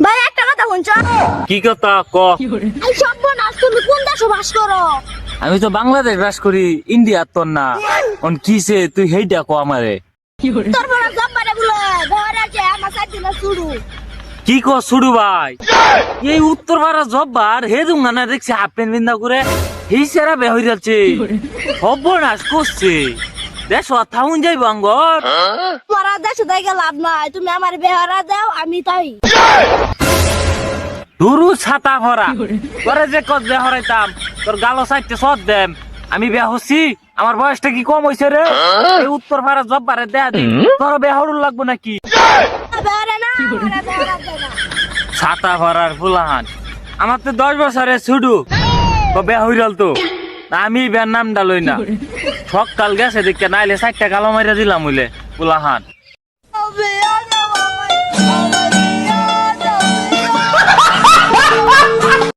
ভাই একটা কথা শুনছ? কি কথা ক? এই সর্বনাশ, তুমি কোন দেশে বাস করো? আমি তো বাংলাদেশ বাস করি, ইন্ডিয়া তোর না। অন কিসে তুই হেইটা ক আমারে? তোর বড় জব্বারে বলে ঘরে আছে আমার সাথে না শুরু। কি ক শুরু ভাই? এই উত্তর ভারত জব্বার হে দুঙ্গা না দেখছি হাফ প্যান্ট বিন্দা করে এই সেরা বে হয়ে যাচ্ছে। সর্বনাশ করছে দেশ থাউন যাইব আঙ্গর। তোমার দেশে দেখে লাভ নাই, তুমি আমার বেহারা দাও আমি তাই। দুরু ছাতা ভরা করে যে কত বে হরাইতাম তোর গালো সাইডে সদ দেম। আমি বে হচ্ছি, আমার বয়সটা কি কম হয়েছে রে? এই উত্তর ভারত জব্বারে দেয়া দি তোর বে হরুন লাগবো নাকি? বেহারা না, আমার বেহারা দেয় না। ছাতা ভরার ফুলাহান আমার তো 10 বছরে ছুডু বে হইরাল তো আমি বের নাম ডালই না। সকাল গেছে দেখে নাইলে 4টা গালো মাইরা দিলাম হইলে ফুলাহান।